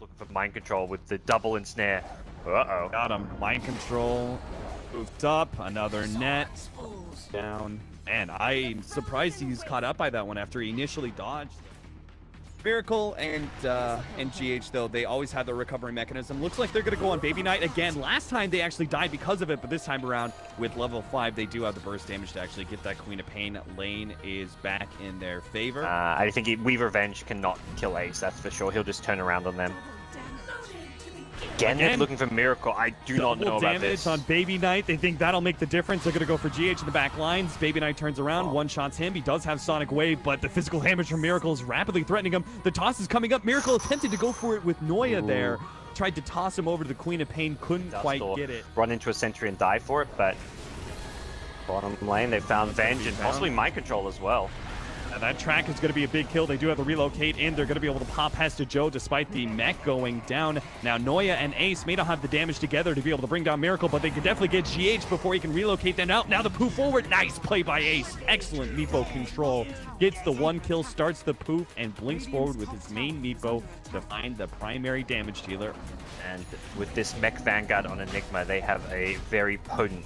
looking for mind control with the double ensnare. Uh-oh. Got him. Mind control. Moved up. Another net. Down. And I'm surprised he's caught up by that one after he initially dodged. Miracle and GH, though, they always have their recovery mechanism. Looks like they're going to go on Baby Knight again. Last time they actually died because of it, but this time around with level 5, they do have the burst damage to actually get that Queen of Pain. Lane is back in their favor. I think We Revenge cannot kill Ace, that's for sure. He'll just turn around on them. Again, looking for Miracle. I do not know about this. Damage on Baby Knight. They think that'll make the difference. They're going to go for GH in the back lines. Baby Knight turns around, one-shots him. He does have Sonic Wave, but the physical damage from Miracle is rapidly threatening him. The toss is coming up. Miracle attempted to go for it with Noya there. Tried to toss him over to the Queen of Pain. Couldn't quite get it. Run into a sentry and die for it, but bottom lane, they found Venge and possibly Mind Control as well. That track is going to be a big kill. They do have to relocate in. They're going to be able to pop Hesta Joe despite the mech going down. Now, Noya and Ace may not have the damage together to be able to bring down Miracle, but they can definitely get GH before he can relocate them out. Now the poof forward. Nice play by Ace. Excellent Meepo control. Gets the one kill, starts the poof, and blinks forward with his main Meepo to find the primary damage dealer. And with this mech Vanguard on Enigma, they have a very potent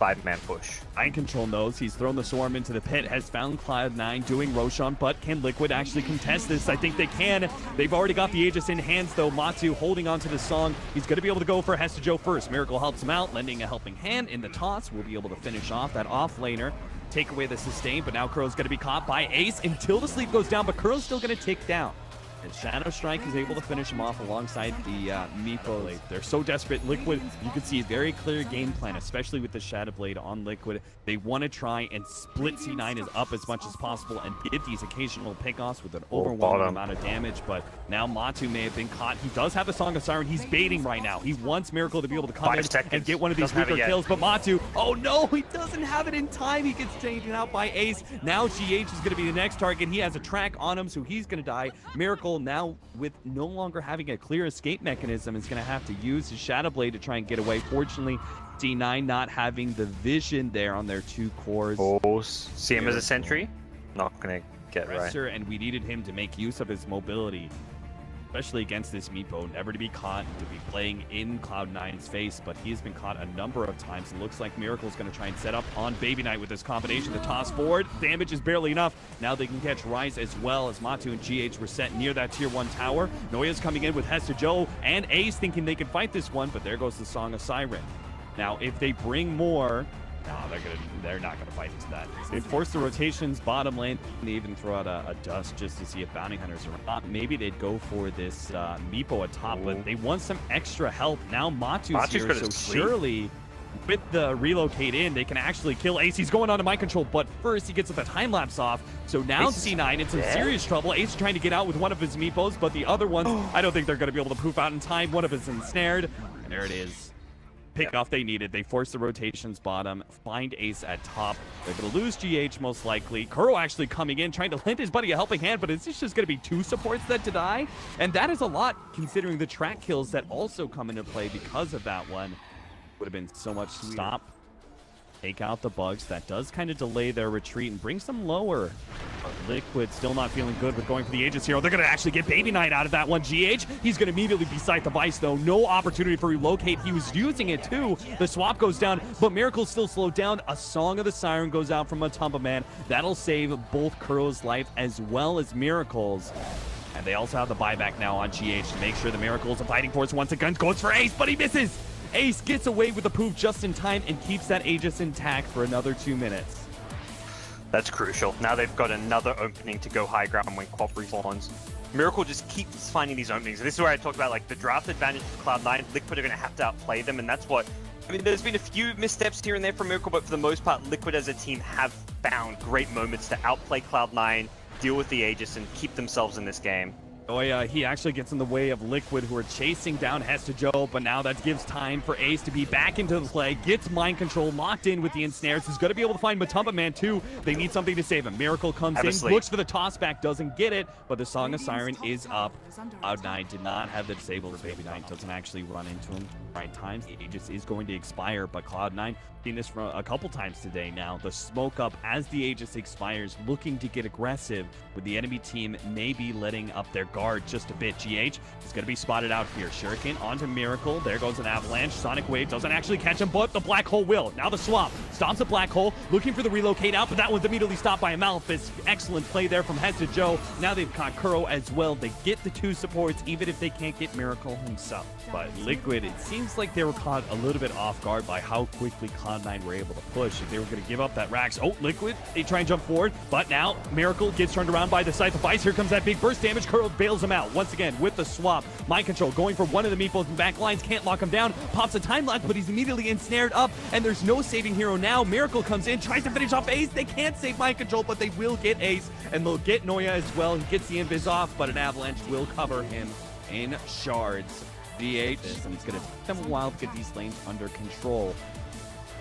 5-man push. Mind Control knows he's thrown the Swarm into the pit, has found Cloud9 doing Roshan, but can Liquid actually contest this? I think they can. They've already got the Aegis in hands, though. Matu holding onto the song. He's going to be able to go for Hesta Joe first. Miracle helps him out, lending a helping hand in the toss. We'll be able to finish off that off-laner, take away the sustain, but now Kuro's going to be caught by Ace until the sleep goes down, but Kuro's still going to tick down. And Shadow Strike is able to finish him off alongside the Meepo. They're so desperate. Liquid, you can see a very clear game plan, especially with the Shadow Blade on Liquid. They want to try and split C9 as up as much as possible and get these occasional pickoffs with an overwhelming amount of damage. But now Matu may have been caught. He does have the Song of Siren. He's baiting right now. He wants Miracle to be able to come in and get one of these weaker kills. But Matu, oh no, he doesn't have it in time. He gets taken out by Ace. Now GH is going to be the next target. He has a track on him, so he's going to die. Miracle now, with no longer having a clear escape mechanism, is going to have to use his Shadow Blade to try and get away. Fortunately, C9 not having the vision there on their two cores. Oh, see him as a sentry? Not going to get right. And we needed him to make use of his mobility, especially against this Meepo. Never to be caught, to be playing in Cloud9's face, but he's been caught a number of times. It looks like Miracle's going to try and set up on Baby Knight with this combination. The toss forward, damage is barely enough. Now they can catch Rise as well, as Matu and GH were set near that tier 1 tower. Noya's coming in with Hesta Joe and Ace thinking they can fight this one, but there goes the Song of Siren. Now, if they bring more, no, they're not gonna fight into that. They force the rotations bottom lane. They even throw out a dust just to see if bounty hunters are not. Maybe they'd go for this Meepo atop, but they want some extra help. Now Matu's here, so surely with the relocate in, they can actually kill Ace. He's going on to Mind Control, but first he gets the time lapse off. So now C9 in some serious trouble. Ace trying to get out with one of his Meepos, but the other ones, I don't think they're gonna be able to poof out in time. One of us ensnared. And there it is. Pick off they needed. They force the rotations bottom, find Ace at top. They're going to lose GH most likely. Kuro actually coming in, trying to lend his buddy a helping hand, but it's just going to be 2 supports that to die. And that is a lot considering the track kills that also come into play because of that one. Would have been so much stop. Take out the bugs. That does kind of delay their retreat and brings them lower. But Liquid still not feeling good with going for the Aegis here. They're going to actually get Baby Knight out of that one. GH, he's going to immediately be Scythe the Vice, though. No opportunity for relocate. He was using it, too. The swap goes down, but Miracle's still slowed down. A Song of the Siren goes out from Matumba Man. That'll save both Kuro's life as well as Miracle's. And they also have the buyback now on GH to make sure the Miracle's a fighting force once again. Goes for Ace, but he misses. Ace gets away with the poof just in time and keeps that Aegis intact for another 2 minutes. That's crucial. Now they've got another opening to go high ground when Quap respawns. Miracle just keeps finding these openings. This is where I talked about like the draft advantage for Cloud9. Liquid are going to have to outplay them, and that's what... I mean, there's been a few missteps here and there from Miracle, but for the most part, Liquid as a team have found great moments to outplay Cloud9, deal with the Aegis, and keep themselves in this game. Noya, he actually gets in the way of Liquid, who are chasing down Hesta Joe, but now that gives time for Ace to be back into the play, gets Mind Control locked in with the ensnares. He's going to be able to find Matumba Man, too. They need something to save him. Miracle comes in, looks for the toss back, doesn't get it, but the Song of Siren is up. Cloud9 did not have the disable. Baby Knight doesn't actually run into him right times. The Aegis is going to expire, but Cloud9, seen this from a couple times today now. The smoke up as the Aegis expires, looking to get aggressive with the enemy team maybe letting up their guard. guard just a bit. GH is going to be spotted out here. Shuriken onto Miracle. There goes an avalanche. Sonic Wave doesn't actually catch him, but the black hole will. Now the swap stomps the black hole, looking for the relocate out, but that one's immediately stopped by a Malefice. Excellent play there from Hesta Joe. Now they've caught Kuro as well. They get the 2 supports, even if they can't get Miracle himself. But Liquid, it seems like they were caught a little bit off guard by how quickly Cloud9 were able to push. If they were going to give up that Rax, oh, Liquid, they try and jump forward, but now Miracle gets turned around by the Scythe of Ice. Here comes that big burst damage. Kuro bails him out once again with the swap. Mind control going for one of the Meepos in back lines, can't lock him down. Pops a time lock, but he's immediately ensnared up, and there's no saving hero now. Miracle comes in, tries to finish off Ace. They can't save Mind control, but they will get Ace, and they'll get Noya as well. He gets the invis off, but an avalanche will cover him in shards. DH, and it's going to take them a while to get these lanes under control.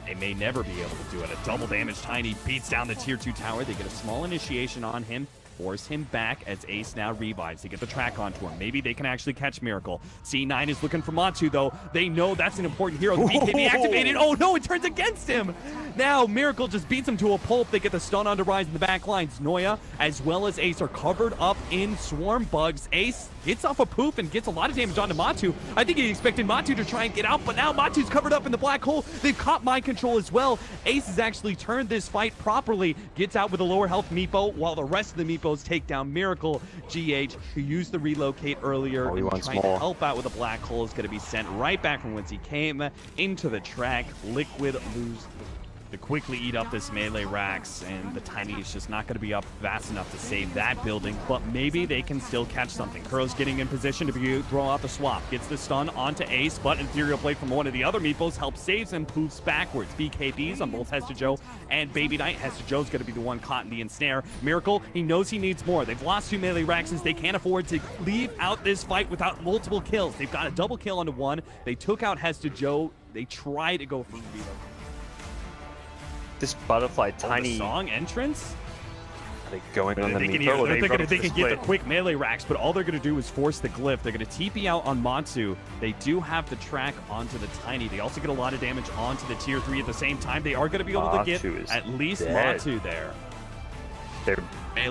They may never be able to do it. A double damage Tiny beats down the tier 2 tower. They get a small initiation on him, force him back as Ace now revives. They get the track onto him. Maybe they can actually catch Miracle. C9 is looking for Matu, though. They know that's an important hero. The BKB activated. Oh, no, it turns against him. Now, Miracle just beats him to a pulp. They get the stun onto Rise in the back lines. Noya, as well as Ace, are covered up in Swarm Bugs. Ace gets off a poof and gets a lot of damage onto Matu. I think he expected Matu to try and get out, but now Matu's covered up in the black hole. They've caught Mind Control as well. Ace has actually turned this fight properly. Gets out with a lower health Meepo, while the rest of the Meepos take down Miracle. GH, who used the relocate earlier, and trying to help out with a black hole, is going to be sent right back from whence he came into the track. Liquid lose to quickly eat up this melee Rax, and the Tiny is just not going to be up fast enough to save that building, but maybe they can still catch something. Kuro's getting in position to throw out the swap, gets the stun onto Ace, but Ethereal Blade from one of the other Meepos helps saves and poofs backwards. BKBs on both Hesta Joe and Baby Knight. Hesta Joe's going to be the one caught in the ensnare. Miracle, he knows he needs more. They've lost 2 melee Raxes. They can't afford to leave out this fight without multiple kills. They've got a double kill onto one. They took out Hesta Joe. They try to go for the reload. This butterfly Tiny the song entrance. Are they going on the they Meepo? They can get the quick melee Rax, but all they're going to do is force the glyph. They're going to TP out on Matsu. They do have the track onto the Tiny. They also get a lot of damage onto the tier 3 at the same time. They are going to be able to get at least Matsu there. They're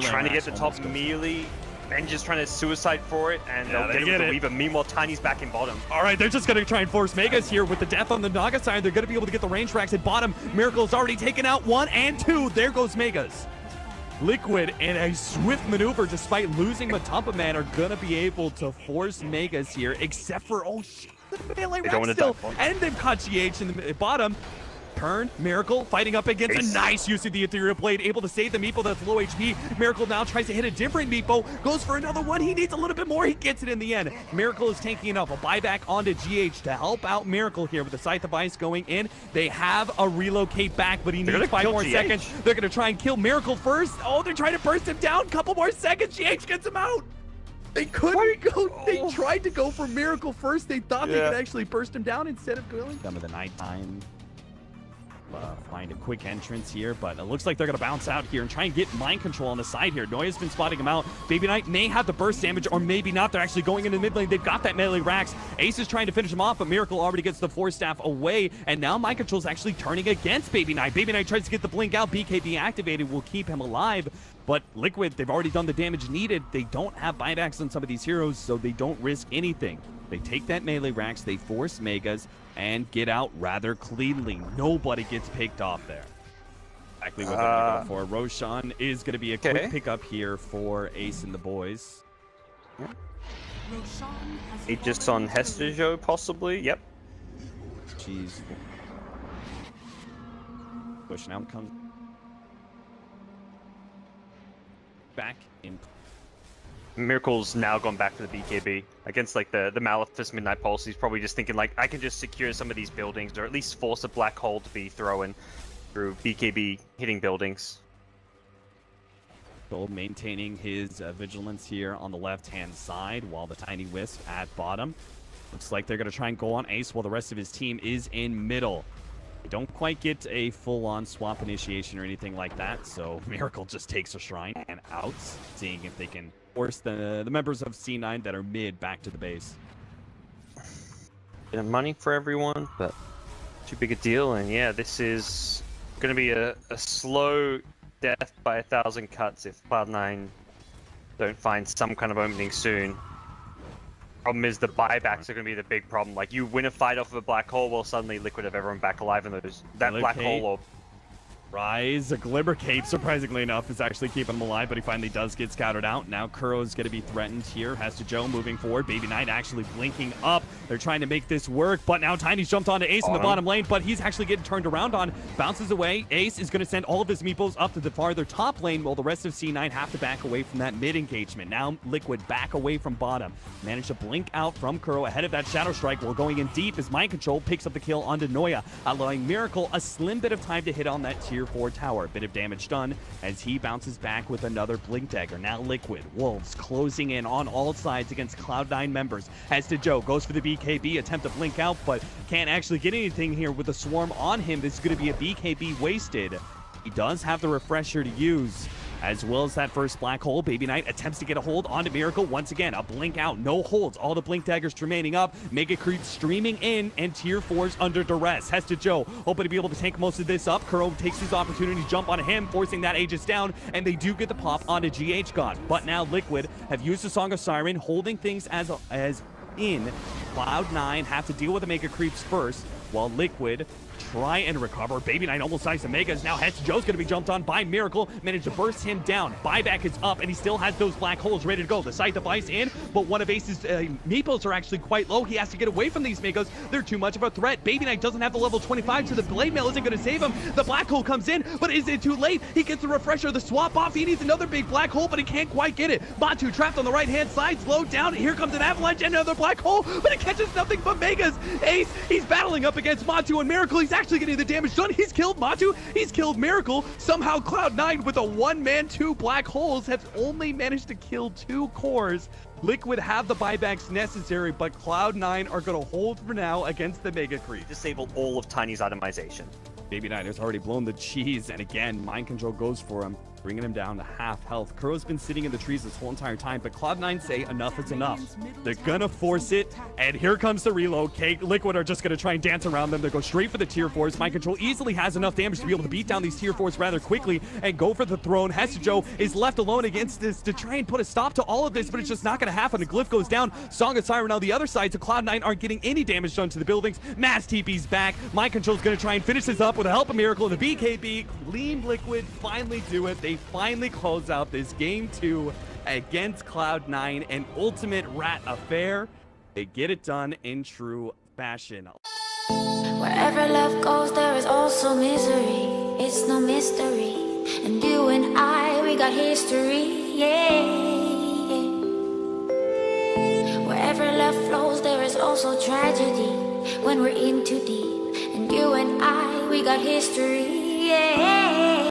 trying to get the top melee. And just trying to suicide for it, and they'll get it with the Weaver. Meanwhile, Tiny's back in bottom. All right, they're just going to try and force Megas here with the death on the Naga side. They're going to be able to get the range Rax at bottom. Miracle's already taken out 1 and 2. There goes Megas. Liquid, in a swift maneuver, despite losing Matumpa Man, are going to be able to force Megas here, except for, oh shit, the melee Rax still. And they've caught GH in the bottom. Turn, Miracle fighting up against Ace. A nice use of the Ethereal Blade, able to save the Meepo that's low HP. Miracle now tries to hit a different Meepo, goes for another one. He needs a little bit more. He gets it in the end. Miracle is tanking enough. A buyback onto GH to help out Miracle here with the Scythe of Ice going in. They have a relocate back, but he needs 5 more seconds. They're going to try and kill Miracle first. Oh, they're trying to burst him down. Couple more seconds. GH gets him out. They couldn't go. They tried to go for Miracle first. They thought they could actually burst him down instead of going. Some of the nighttime. Find a quick entrance here, but it looks like they're going to bounce out here and try and get Mind Control on the side here. Noya's been spotting him out. Baby Knight may have the burst damage, or maybe not. They're actually going into the mid lane. They've got that melee Rax. Ace is trying to finish him off, but Miracle already gets the Force Staff away, and now Mind Control is actually turning against Baby Knight. Baby Knight tries to get the blink out. BKB activated will keep him alive, but Liquid, they've already done the damage needed. They don't have buybacks on some of these heroes, so they don't risk anything. They take that melee Rax, they force Megas, and get out rather cleanly. Nobody gets picked off there. Exactly what they're going to go for. Roshan is going to be a quick pickup here for Ace and the boys. He just on Hesta Joe, possibly. Yep. Jeez. Push now comes back in. Miracle's now gone back to the BKB against like the Malefice Midnight Pulse. He's probably just thinking like, I can just secure some of these buildings, or at least force a black hole to be thrown through BKB hitting buildings. Gold maintaining his vigilance here on the left-hand side, while the Tiny Wisp at bottom. Looks like they're going to try and go on Ace while the rest of his team is in middle. They don't quite get a full-on swap initiation or anything like that, so Miracle just takes a shrine and out, seeing if they can force the members of C9 that are mid back to the base. Bit of money for everyone, but too big a deal, and yeah, this is going to be a slow death by 1,000 cuts if Cloud9 don't find some kind of opening soon. Problem is the buybacks are going to be the big problem. Like, you win a fight off of a black hole, well, suddenly Liquid have everyone back alive in that black hole orb. Rise, a Glimmer Cape, surprisingly enough, is actually keeping him alive, but he finally does get scouted out. Now Kuro's going to be threatened here. Has to Joe moving forward. Baby Knight actually blinking up. They're trying to make this work, but now Tiny's jumped onto Ace in the bottom lane, but he's actually getting turned around on. Bounces away. Ace is going to send all of his Meepos up to the farther top lane, while the rest of C9 have to back away from that mid engagement. Now Liquid back away from bottom. Managed to blink out from Kuro ahead of that Shadow Strike while going in deep as Mind Control picks up the kill onto Noya, allowing Miracle a slim bit of time to hit on that tier 4 tower. Bit of damage done as he bounces back with another Blink Dagger. Now Liquid, Wolves closing in on all sides against Cloud9 members. As to Joe, goes for the BKB, attempt to blink out, but can't actually get anything here with the swarm on him. This is going to be a BKB wasted. He does have the refresher to use, as well as that first black hole. Baby Knight attempts to get a hold onto Miracle. Once again, a blink out, no holds. All the blink daggers remaining up. Mega Creep streaming in, and tier 4's under duress. Has to Joe, hoping to be able to take most of this up. Kuro takes his opportunity to jump on him, forcing that Aegis down, and they do get the pop onto GH God. But now Liquid have used the Song of Siren, holding things as in. Cloud9 have to deal with the Mega Creeps first, while Liquid try and recover. Baby Knight almost dies to Megas. Now Hetz Joe's going to be jumped on by Miracle. Managed to burst him down. Buyback is up, and he still has those black holes ready to go. The Scythe of Ice in, but one of Ace's Meepos are actually quite low. He has to get away from these Megas. They're too much of a threat. Baby Knight doesn't have the level 25, so the Blade Mail isn't going to save him. The black hole comes in, but is it too late? He gets the refresher, the swap off. He needs another big black hole, but he can't quite get it. Batu trapped on the right-hand side, slowed down. Here comes an avalanche and another black hole, but it catches nothing but Megas. Ace, he's battling up against Matu and Miracle. He's actually getting the damage done. He's killed Matu. He's killed Miracle. Somehow Cloud9 with a one-man, 2 black holes have only managed to kill 2 cores. Liquid have the buybacks necessary, but Cloud9 are going to hold for now against the Mega Creep. Disable all of Tiny's itemization. Baby Knight has already blown the cheese, and again, Mind Control goes for him, bringing him down to half health. Kuro's been sitting in the trees this whole entire time, but Cloud9 say enough is enough. They're gonna force it, and here comes the reload. Liquid are just gonna try and dance around them. They go straight for the tier 4s. Mind Control easily has enough damage to be able to beat down these tier 4s rather quickly and go for the throne. Joe is left alone against this to try and put a stop to all of this, but it's just not gonna happen. The glyph goes down. Song of Siren on the other side, so Cloud9 aren't getting any damage done to the buildings. Mass TP's back. Mind Control's gonna try and finish this up with the help of Miracle and the BKB. Clean Liquid finally do it. They finally close out this game 2 against Cloud9, an ultimate rat affair. They get it done in true fashion. Wherever love goes, there is also misery. It's no mystery. And you and I, we got history, yeah. Wherever love flows, there is also tragedy. When we're in too deep. And you and I, we got history, yeah.